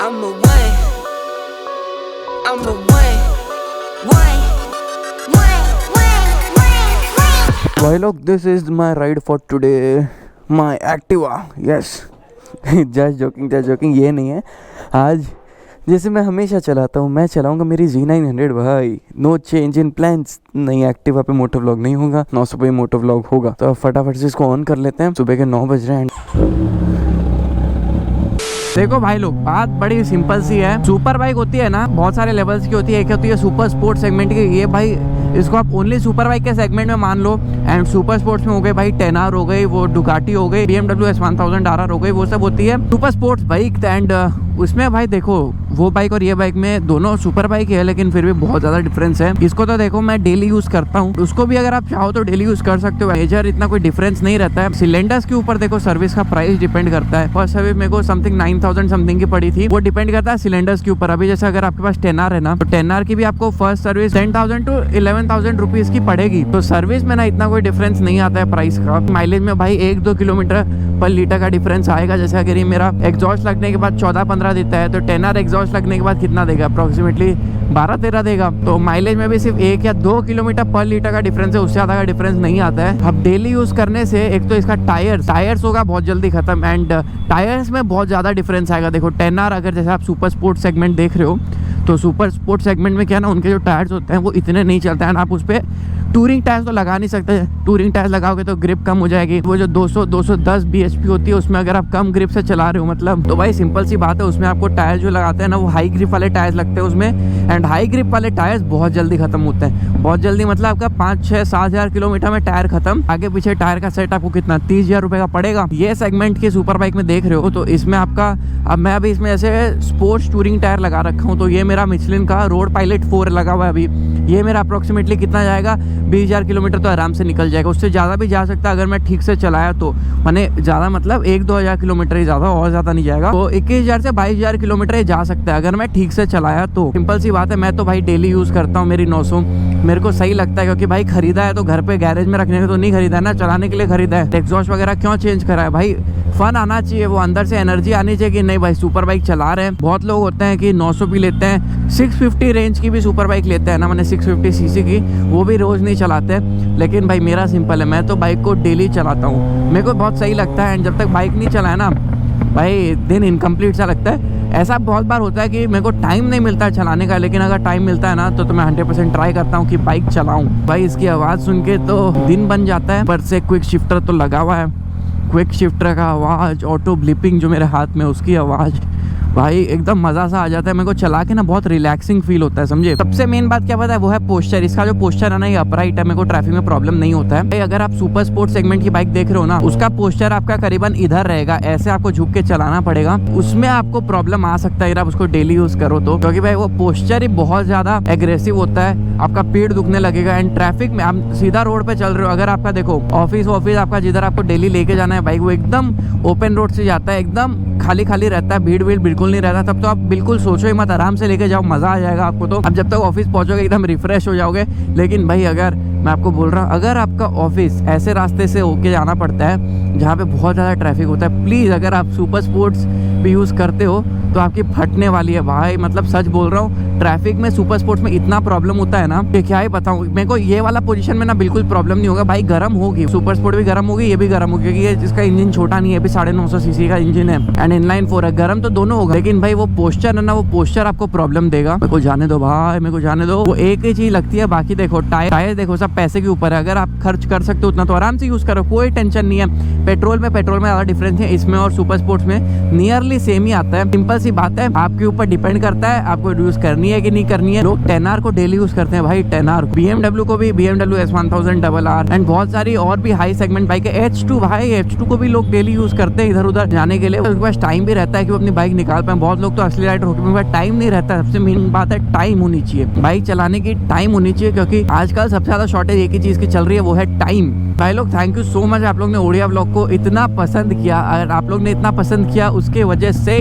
I'm a one. I'm a one. भाई लोग, this is my ride for today, my Activa. Yes, just joking. ये नहीं है, आज जैसे मैं हमेशा चलाता हूँ मैं चलाऊंगा मेरी Z900 भाई। No change in plans. नई एक्टिवा पे मोटो व्लॉग नहीं होगा, 900 पे मोटो व्लॉग होगा। तो अब फटाफट से इसको ऑन कर लेते हैं। सुबह के 9 बज रहे हैं। देखो भाई लोग, बात बड़ी सिंपल सी है। सुपर बाइक होती है ना, बहुत सारे लेवल्स की होती है। एक होती है सुपर स्पोर्ट सेगमेंट की, ये भाई इसको आप ओनली सुपर बाइक के सेगमेंट में मान लो। एंड सुपर स्पोर्ट्स में हो गए भाई 10R हो गई, वो डुकाटी हो गई, BMW S1000 RR हो गई, वो सब होती है सुपर स्पोर्ट्स बाइक। एंड उसमें भाई देखो, वो बाइक और ये बाइक में दोनों सुपर बाइक है, लेकिन फिर भी बहुत ज्यादा डिफरेंस है। इसको तो देखो मैं डेली यूज करता हूँ, उसको भी अगर आप चाहो तो डेली यूज कर सकते हो। मेजर इतना कोई डिफरेंस नहीं रहता है। सिलेंडर्स के ऊपर देखो सर्विस का प्राइस डिपेंड करता है। फर्स्ट सर्विस मेरे को समथिंग 9000 समथिंग की पड़ी थी, वो डिपेंड करता है सिलेंडर्स के ऊपर। अभी जैसे अगर आपके पास 10R है ना, तो 10R की भी आपको फर्स्ट सर्विस 10,000 to 11,000 रुपीज की पड़ेगी। तो सर्विस में ना इतना कोई डिफरेंस नहीं आता है प्राइस का। माइलेज में भाई 1-2 किलोमीटर पर लीटर का डिफरेंस आएगा। जैसे अगर ये मेरा एग्जॉस्ट लगने के बाद 14-15 देता है, तो 10R एग्जॉस्ट लगने के बाद कितना देगा? अप्रोक्सीमेटली 12-13 देगा। तो माइलेज में भी सिर्फ 1 या 2 किलोमीटर पर लीटर का डिफरेंस है, उससे ज्यादा का डिफरेंस नहीं आता है। अब डेली यूज करने से एक तो इसका टायर्स होगा बहुत जल्दी खत्म, एंड टायर्स में बहुत ज्यादा डिफरेंस आएगा। देखो 10R अगर जैसे आप सुपर स्पोर्ट सेगमेंट देख रहे हो, तो सुपर स्पोर्ट सेगमेंट में क्या ना, उनके जो टायर्स होते हैं वो इतने नहीं चलते हैं। आप उस पर टूरिंग टायर्स तो लगा नहीं सकते। टूरिंग टायर्स लगाओगे तो ग्रिप कम हो जाएगी। वो जो 200-210 bhp होती है, उसमें अगर आप कम ग्रिप से चला रहे हो मतलब, तो भाई सिंपल सी बात है, उसमें आपको टायर जो लगाते हैं ना, वो हाई ग्रिप वाले टायर्स लगते हैं उसमें। एंड हाई ग्रिप वाले टायर्स बहुत जल्दी खत्म होते हैं। बहुत जल्दी मतलब आपका 5-6-7 किलोमीटर में टायर खत्म। आगे पीछे टायर का सेट आपको कितना 30,000 रुपए का पड़ेगा। ये सेगमेंट की सुपर बाइक में देख रहे हो, तो इसमें आपका, अब मैं अभी इसमें ऐसे स्पोर्ट्स टूरिंग टायर लगा रखा हूँ। तो ये मेरा मिचलिन का रोड पायलट 4 लगा हुआ है अभी। ये मेरा अप्रोक्सीमेटली कितना जाएगा? 20,000 किलोमीटर तो आराम से निकल जाएगा। उससे ज़्यादा भी जा सकता है अगर मैं ठीक से चलाया तो। मैंने ज़्यादा मतलब 1-2 हज़ार किलोमीटर ही ज़्यादा, और ज़्यादा नहीं जाएगा। तो 21,000 से 22,000 किलोमीटर ही जा सकता है अगर मैं ठीक से चलाया तो। सिंपल सी बात है, मैं तो भाई डेली यूज़ करता हूँ मेरी 900। मेरे को सही लगता है, क्योंकि भाई खरीदा है तो घर पे गैरेज में रखने के तो नहीं खरीदा है ना, चलाने के लिए खरीदा है। एग्जॉस्ट वगैरह क्यों चेंज करा है भाई? फन आना चाहिए, वो अंदर से एनर्जी आनी चाहिए कि नहीं भाई सुपर बाइक चला रहे हैं। बहुत लोग होते हैं कि 900 भी लेते हैं, 650 रेंज की भी सुपर बाइक लेते हैं ना, मैंने 650 सीसी की, वो भी रोज नहीं चलाते। लेकिन भाई मेरा सिंपल है, मैं तो बाइक को डेली चलाता हूँ, मेरे को बहुत सही लगता है। एंड जब तक बाइक नहीं चलाए ना भाई, दिन इनकम्प्लीट सा लगता है। ऐसा बहुत बार होता है कि मेरे को टाइम नहीं मिलता है चलाने का, लेकिन अगर टाइम मिलता है ना तो मैं 100% ट्राई करता हूँ कि बाइक चलाऊँ। भाई इसकी आवाज़ सुन के तो दिन बन जाता है। पर से क्विक शिफ्टर तो लगा हुआ है, क्विक शिफ्टर का आवाज़, ऑटो ब्लिपिंग जो मेरे हाथ में उसकी आवाज़, भाई एकदम मज़ा सा आ जाता है। मेरे को चला के ना बहुत रिलैक्सिंग फील होता है, समझे। सबसे मेन बात क्या पता है? वो है पोस्चर। इसका जो पोस्चर है ना, ये अपराइट है, मेरे को ट्रैफिक में प्रॉब्लम नहीं होता है। भाई अगर आप सुपर स्पोर्ट सेगमेंट की बाइक देख रहे हो ना, उसका पोस्चर आपका करीबन इधर रहेगा, ऐसे आपको झुक के चलाना पड़ेगा। उसमें आपको प्रॉब्लम आ सकता है अगर आप उसको डेली यूज करो तो, क्योंकि भाई वो पोस्चर ही बहुत ज्यादा एग्रेसिव होता है, आपका पेट दुखने लगेगा। एंड ट्रैफिक में आप सीधा रोड पे चल रहे हो, अगर आपका देखो ऑफिस आपका जिधर आपको डेली लेके जाना है बाइक, वो एकदम ओपन रोड से जाता है, एकदम खाली खाली रहता है, भीड़ बिल्कुल नहीं रहता, तब तो आप बिल्कुल सोचो ही मत, आराम से लेके जाओ, मजा आ जाएगा आपको। तो अब जब तक ऑफिस पहुंचोगे एकदम रिफ्रेश हो जाओगे। लेकिन भाई अगर मैं आपको बोल रहा हूँ, अगर आपका ऑफिस ऐसे रास्ते से होके जाना पड़ता है जहाँ पे बहुत ज़्यादा ट्रैफिक होता है, प्लीज़ अगर आप सुपर स्पोर्ट्स भी यूज़ करते हो तो आपकी फटने वाली है भाई। मतलब सच बोल रहा हूँ, ट्रैफिक में सुपर स्पोर्ट्स में इतना प्रॉब्लम होता है ना कि क्या ही बताऊँ। मेरे को ये वाला पोजीशन में ना बिल्कुल प्रॉब्लम नहीं होगा भाई। गर्म होगी, सुपर स्पोर्ट भी गर्म होगी, ये भी गर्म होगी, क्योंकि ये इसका इंजन छोटा नहीं है, भी 950 सीसी का इंजन है एंड इनलाइन 4 है। गर्म तो दोनों होगा, लेकिन भाई वो पोस्चर है ना, वो पोस्चर आपको प्रॉब्लम देगा। मेरे को जाने दो भाई, मेरे को जाने दो। वो एक ही चीज लगती है, बाकी देखो टायर देखो सब पैसे के ऊपर है। अगर आप खर्च कर सकते हो उतना तो आराम से यूज करो, कोई टेंशन नहीं है। पेट्रोल में ज्यादा डिफरेंस है इसमें और सुपर स्पोर्ट्स में, नियरली सेम ही आता है। सिंपल सी बात है, आपके ऊपर डिपेंड करता है आपको यूज करनी है कि नहीं करनी है। लोग 10R को डेली यूज करते हैं भाई, 10R BMW को भी, BMW S1000 RR एंड बहुत सारी और भी हाई सेगमेंट बाइक है। H2 भाई, H2 को भी लोग डेली यूज करते हैं इधर उधर जाने के लिए। उनके पास टाइम भी रहता है कि वो अपनी बाइक निकाल पाए। बहुत लोग तो असली राइडर होकर उनके पास टाइम नहीं रहता। सबसे मेन बात है टाइम होनी चाहिए, बाइक चलाने की टाइम होनी चाहिए, क्योंकि आजकल सबसे ज्यादा शॉर्टेज एक ही चीज की चल रही है, वो है टाइम। भाई लोग थैंक यू सो मच, आप लोग ने ओडिया व्लॉग को इतना पसंद किया। अगर आप लोग ने इतना पसंद किया, उसके वजह से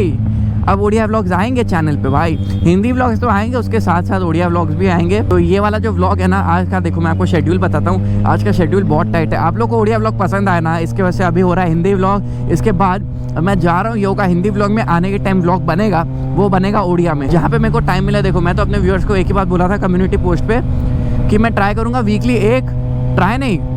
अब ओडिया व्लॉग्स आएंगे चैनल पे भाई, हिंदी व्लॉग्स तो आएंगे, उसके साथ साथ ओडिया व्लॉग्स भी आएंगे। तो ये वाला जो व्लॉग है ना आज का, देखो मैं आपको शेड्यूल बताता हूँ। आज का शेड्यूल बहुत टाइट है। आप लोग को ओडिया व्लॉग पसंद आया ना, इसके वजह से अभी हो रहा है हिंदी व्लॉग। इसके बाद मैं जा रहा हूँ योगा हिंदी व्लॉग में, आने के टाइम व्लॉग बनेगा, वो बनेगा ओडिया में, जहाँ पे मेरे को टाइम मिला। देखो मैं तो अपने व्यूअर्स को एक ही बात बोला था कम्युनिटी पोस्ट पे कि मैं ट्राई करूँगा वीकली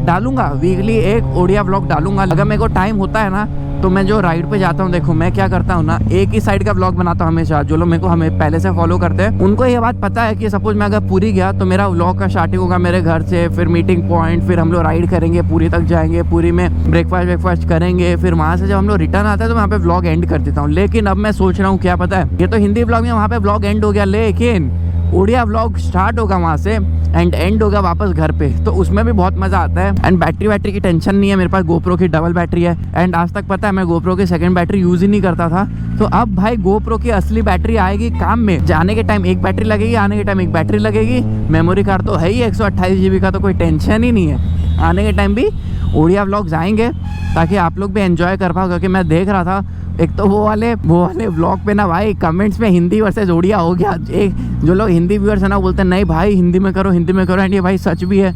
डालूंगा वीकली एक ओडिया व्लॉग डालूंगा। अगर मेरे को टाइम होता है ना तो मैं जो राइड पे जाता हूँ, देखो मैं क्या करता हूँ ना, एक ही साइड का व्लॉग बनाता हूँ हमेशा। जो लोग मेरे को हमें पहले से फॉलो करते हैं उनको ये बात पता है कि सपोज मैं अगर पूरी गया तो मेरा व्लॉग का स्टार्टिंग होगा मेरे घर से, फिर मीटिंग पॉइंट, फिर हम लोग राइड करेंगे, पूरी तक जाएंगे, पूरी में ब्रेकफास्ट करेंगे, फिर वहाँ से जब हम लोग रिटर्न आता है तो वहाँ पे व्लॉग एंड कर देता हूँ। लेकिन अब मैं सोच रहा हूँ क्या पता है, ये तो हिंदी व्लॉग में वहाँ पे व्लॉग एंड हो गया, लेकिन ओडिया व्लॉग स्टार्ट होगा वहाँ से एंड एंड होगा वापस घर पे, तो उसमें भी बहुत मजा आता है। एंड बैटरी की टेंशन नहीं है, मेरे पास गोप्रो की डबल बैटरी है। एंड आज तक पता है मैं गोप्रो की सेकंड बैटरी यूज ही नहीं करता था, तो अब भाई गोप्रो की असली बैटरी आएगी काम में। जाने के टाइम एक बैटरी लगेगी, आने के टाइम एक बैटरी लगेगी। मेमोरी कार्ड तो है ही 128 GB का, तो कोई टेंशन ही नहीं है। आने के टाइम भी ओडिया व्लॉग्स आएंगे ताकि आप लोग भी एंजॉय कर पाओ, क्योंकि मैं देख रहा था एक तो वो वाले व्लॉग पे ना भाई कमेंट्स में हिंदी वर्सेस ओडिया हो गया। एक जो लोग हिंदी व्यूअर्स है ना बोलते हैं नहीं भाई हिंदी में करो एंड ये भाई सच भी है,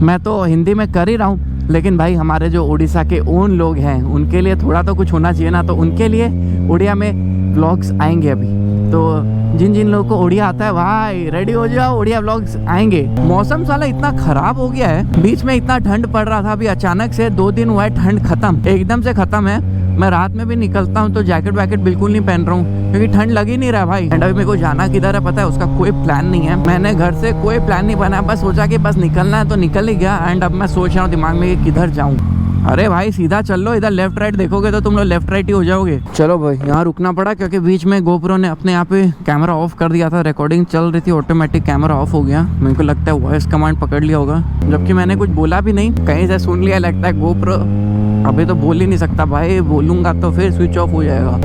मैं तो हिंदी में कर ही रहा हूँ, लेकिन भाई हमारे जो उड़ीसा के ओन लोग हैं उनके लिए थोड़ा तो कुछ होना चाहिए ना, तो उनके लिए ओडिया में व्लॉग्स आएंगे अभी। तो जिन लोगों को ओडिया आता है भाई रेडी हो जाओ, ओडिया व्लॉग्स आएंगे। मौसम साला इतना खराब हो गया है, बीच में इतना ठंड पड़ रहा था, अभी अचानक से 2 दिन हुआ है ठंड खत्म, एकदम से खत्म है। मैं रात में भी निकलता हूँ तो जैकेट वैकेट बिल्कुल नहीं पहन रहा हूँ क्योंकि ठंड लग ही नहीं रहा भाई। एंड अभी मेरे को जाना किधर है पता है, उसका कोई प्लान नहीं है। मैंने घर से कोई प्लान नहीं बनाया, बस सोचा कि बस निकलना है तो निकल ही गया। एंड अब मैं सोच रहा हूँ दिमाग में कि किधर जाऊँ। अरे भाई सीधा चल लो, इधर लेफ्ट राइट देखोगे तो तुम लोग लेफ्ट राइट ही हो जाओगे। चलो भाई यहाँ रुकना पड़ा क्योंकि बीच में गोप्रो ने अपने यहाँ पे कैमरा ऑफ कर दिया था, रिकॉर्डिंग चल रही थी, ऑटोमेटिक कैमरा ऑफ हो गया। मेरे को लगता है वॉइस कमांड पकड़ लिया होगा, जबकि मैंने कुछ बोला भी नहीं, कहीं से सुन लिया लगता है गोप्रो। अभी तो बोल ही नहीं सकता भाई, बोलूँगा तो फिर स्विच ऑफ हो जाएगा।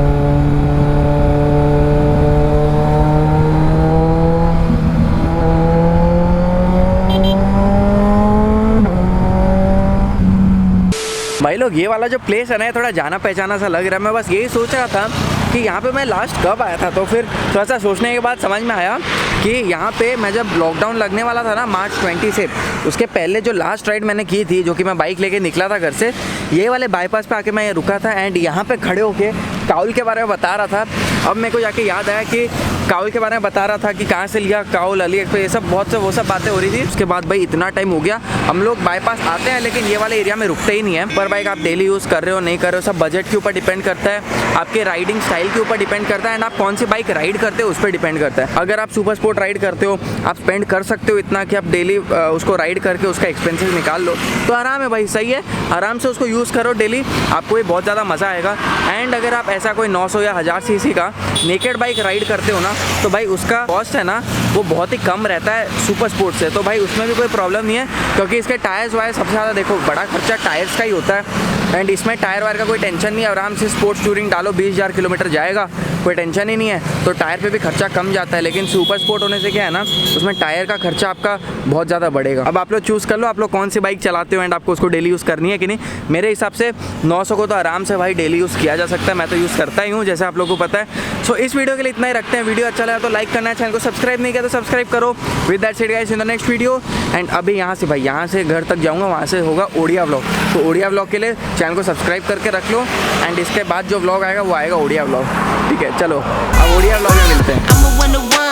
भाई लोग ये वाला जो प्लेस है ना थोड़ा जाना पहचाना सा लग रहा है। मैं बस यही सोच रहा था कि यहाँ पे मैं लास्ट कब आया था, तो फिर थोड़ा सा सोचने के बाद समझ में आया कि यहाँ पे मैं जब लॉकडाउन लगने वाला था ना मार्च 20 से, उसके पहले जो लास्ट राइड मैंने की थी, जो कि मैं बाइक लेके निकला था घर से, ये वाले बाईपास पे आके मैं रुका था एंड यहाँ पे खड़े होके काउल के बारे में बता रहा था। अब मेरे को जाके याद आया कि काउल के बारे में बता रहा था कि कहाँ से लिया काउल, अली एक्सप्रेस, ये सब बहुत से वो सब बातें हो रही थी। उसके बाद भाई इतना टाइम हो गया, हम लोग बाईपास आते हैं लेकिन ये वाले एरिया में रुकते ही नहीं है। पर बाइक आप डेली यूज़ कर रहे हो नहीं कर रहे हो, सब बजट के ऊपर डिपेंड करता है, आपके राइडिंग स्टाइल के ऊपर डिपेंड करता है एंड आप कौन सी बाइक राइड करते हो उस पर डिपेंड करता है। अगर आप सुपर स्पोर्ट राइड करते हो, आप स्पेंड कर सकते हो इतना कि आप डेली उसको राइड करके उसका एक्सपेंसेस निकाल लो, तो आराम है भाई, सही है, आराम से उसको यूज़ करो डेली, आपको ये बहुत ज़्यादा मज़ा आएगा। एंड अगर आप ऐसा कोई 900 या 1000 सीसी का नेकेड बाइक राइड करते हो ना, तो भाई उसका कॉस्ट है ना वो बहुत ही कम रहता है सुपर स्पोर्ट से, तो भाई उसमें भी कोई प्रॉब्लम नहीं है क्योंकि इसके टायर्स वायर सबसे ज़्यादा देखो बड़ा खर्चा टायर्स का ही होता है। एंड इसमें टायर वायर का कोई टेंशन नहीं है, आराम से स्पोर्ट्स टूरिंग डालो 20,000 किलोमीटर जाएगा, कोई टेंशन ही नहीं है, तो टायर पे भी खर्चा कम जाता है। लेकिन सुपर स्पोर्ट होने से क्या है ना, उसमें टायर का खर्चा आपका बहुत ज़्यादा बढ़ेगा। अब आप लोग चूज़ कर लो आप लोग कौन सी बाइक चलाते हो एंड आपको उसको डेली यूज़ करनी है कि नहीं। मेरे हिसाब से 900 को तो आराम से भाई डेली यूज़ किया जा सकता है, मैं तो यूज़ करता ही हूँ जैसे आप लोगों को पता है। सो इस वीडियो के लिए इतना ही रखते हैं, वीडियो अच्छा लगा तो लाइक करना है, चैनल को सब्सक्राइब नहीं किया तो सब्सक्राइब करो। With that said guys in the next video. And अभी यहाँ से भाई यहाँ से घर तक जाऊँगा, वहाँ से होगा ओडिया व्लॉग, तो ओडिया व्लॉग के लिए चैनल को सब्सक्राइब करके रख लो एंड इसके बाद जो व्लॉग आएगा वो आएगा ओडिया व्लॉग, ठीक है। चलो अब ओडिया व्लॉग में मिलते हैं।